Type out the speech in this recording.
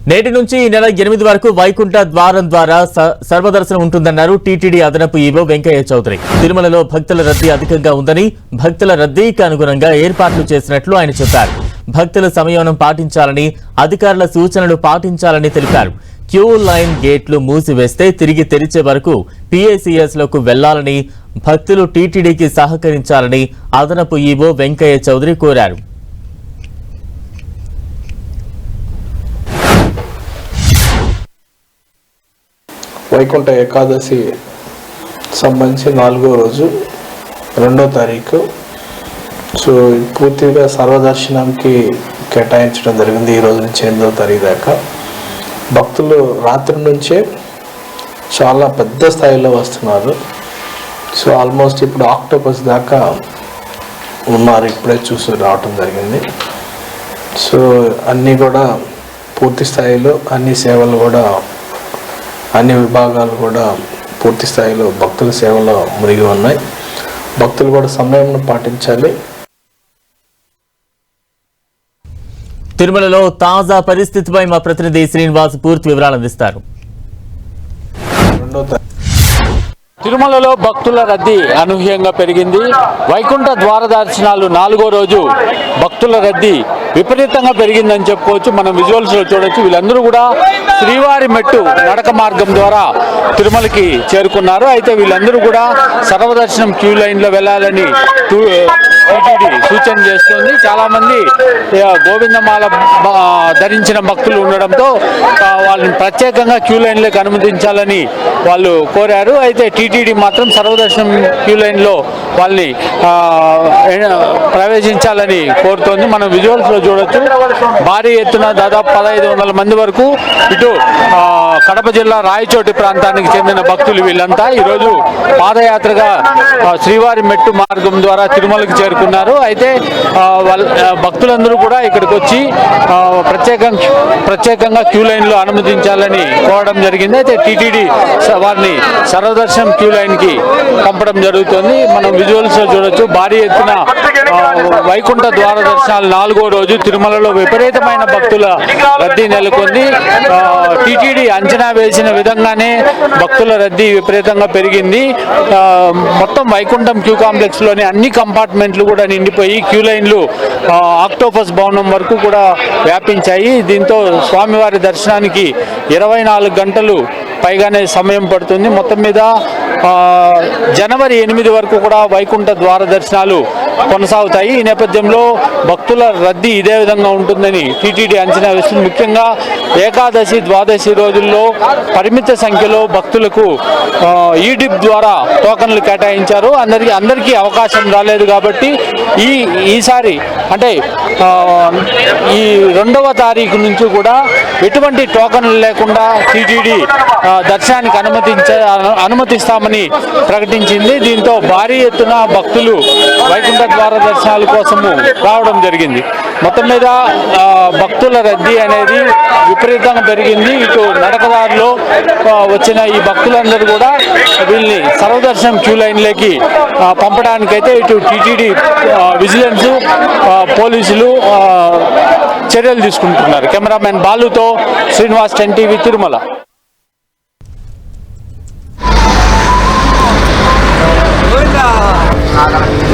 నేటి నుంచి ఈ నెల 8 వరకు వైకుంఠ ద్వారం ద్వారా సర్వదర్శనం ఉంటుందన్నారు టీటీడీ అదనపు ఈవో వెంకయ్య చౌదరి. తిరుమలలో భక్తుల రద్దీ అధికంగా ఉందని, భక్తుల రద్దీకి అనుగుణంగా ఏర్పాట్లు చేసినట్లు ఆయన చెప్పారు. భక్తుల సంయమనం పాటించాలని, అధికారుల సూచనలు పాటించాలని తెలిపారు. క్యూ లైన్ గేట్లు మూసివేస్తే తిరిగి తెరిచే వరకు పీఏసీఎస్ లకు వెళ్లాలని, భక్తులు టీటీడీకి సహకరించాలని అదనపు ఈవో వెంకయ్య చౌదరి కోరారు. వైకుంఠ ఏకాదశి సంబంధించి 4వ రోజు 2వ తారీఖు పూర్తిగా సర్వదర్శనంకి కేటాయించడం జరిగింది. ఈ రోజు నుంచి 8వ తారీఖు దాకా భక్తులు రాత్రి నుంచే చాలా పెద్ద స్థాయిలో వస్తున్నారు. ఆల్మోస్ట్ ఇప్పుడు ఆక్టోపస్ దాకా ఉన్నారు, ఇప్పుడే చూసి రావటం జరిగింది. అన్నీ కూడా పూర్తి స్థాయిలో అన్ని సేవలు కూడా అన్ని విభాగాలు కూడా పూర్తి స్థాయిలో భక్తుల సేవలో మునిగి ఉన్నాయి. భక్తులు కూడా సమయంను పాటించాలి. తిరుమలలో తాజా పరిస్థితిపై మా ప్రతినిధి శ్రీనివాస్ పూర్తి వివరాలు అందిస్తారు. తిరుమలలో భక్తుల రద్దీ అనూహ్యంగా పెరిగింది. వైకుంఠ ద్వార దర్శనాలు 4వ రోజు భక్తుల రద్దీ విపరీతంగా పెరిగిందని చెప్పుకోవచ్చు. మనం విజువల్స్లో చూడొచ్చు. వీళ్ళందరూ కూడా శ్రీవారి మెట్టు నడక మార్గం ద్వారా తిరుమలకి చేరుకున్నారు. అయితే వీళ్ళందరూ కూడా సర్వదర్శనం క్యూ లైన్లో వెళ్ళాలని టీటీడీ సూచన చేస్తుంది. చాలా మంది గోవిందమాల ధరించిన భక్తులు ఉండడంతో వాళ్ళని ప్రత్యేకంగా క్యూ లైన్లోకి అనుమతించాలని వాళ్ళు కోరారు. అయితే టీటీడీ మాత్రం సర్వదర్శనం క్యూ లైన్లో వాళ్ళని ప్రవేశించాలని కోరుతోంది. మనం విజువల్స్లో చూడొచ్చు. భారీ ఎత్తున దాదాపు 1500 మంది వరకు ఇటు కడప జిల్లా రాయచోటి ప్రాంతానికి చెందిన భక్తులు వీళ్ళంతా ఈరోజు పాదయాత్రగా శ్రీవారి మెట్టు మార్గం ద్వారా తిరుమలకి చేరుకున్నారు. అయితే భక్తులందరూ కూడా ఇక్కడికి వచ్చి ప్రత్యేకంగా క్యూ లైన్లో అనుమతించాలని కోరడం జరిగింది. అయితే టీటీడీ వారిని సర్వదర్శనం క్యూ లైన్కి పంపడం జరుగుతుంది. మనం విజువల్స్లో చూడొచ్చు. భారీ ఎత్తున వైకుంఠ ద్వార దర్శనాలు 4వ రోజు తిరుమలలో విపరీతమైన భక్తుల రద్దీ నెలకొంది. టీటీడీ అంచనా వేసిన విధంగానే భక్తుల రద్దీ విపరీతంగా పెరిగింది. మొత్తం వైకుంఠం క్యూ కాంప్లెక్స్ లోని అన్ని కంపార్ట్మెంట్లు కూడా నిండిపోయి క్యూ లైన్లు ఆక్టోపస్ భవనం వరకు కూడా వ్యాపించాయి. దీంతో స్వామివారి దర్శనానికి 24 గంటలు పైగానే సమయం పడుతుంది. మొత్తం మీద జనవరి 8 వరకు కూడా వైకుంఠ ద్వార దర్శనాలు కొనసాగుతాయి. ఈ నేపథ్యంలో భక్తుల రద్దీ ఇదే విధంగా ఉంటుందని టీటీడీ అంచనా వేస్తుంది. ముఖ్యంగా ఏకాదశి ద్వాదశి రోజుల్లో పరిమిత సంఖ్యలో భక్తులకు ఈడిప్ ద్వారా టోకన్లు కేటాయించారు. అందరికీ అవకాశం రాలేదు కాబట్టి ఈసారి అంటే ఈ 2వ తారీఖు నుంచి కూడా ఎటువంటి టోకన్లు లేకుండా టీటీడీ దర్శనానికి అనుమతిస్తామని ప్రకటించింది. దీంతో భారీ ఎత్తున భక్తులు వైకుంఠ ద్వార దర్శనాల కోసము రావడం జరిగింది. మొత్తం మీద భక్తుల రద్దీ అనేది విపరీతంగా పెరిగింది. ఇటు నడకదారిలో వచ్చిన ఈ భక్తులందరూ కూడా వీళ్ళని సర్వదర్శనం క్యూ లైన్లోకి పంపడానికైతే ఇటు టీటీడీ విజిలెన్స్ పోలీసులు చర్యలు తీసుకుంటున్నారు. కెమెరామెన్ బాలుతో శ్రీనివాస్, 10 టీవీ, తిరుమల. Hola.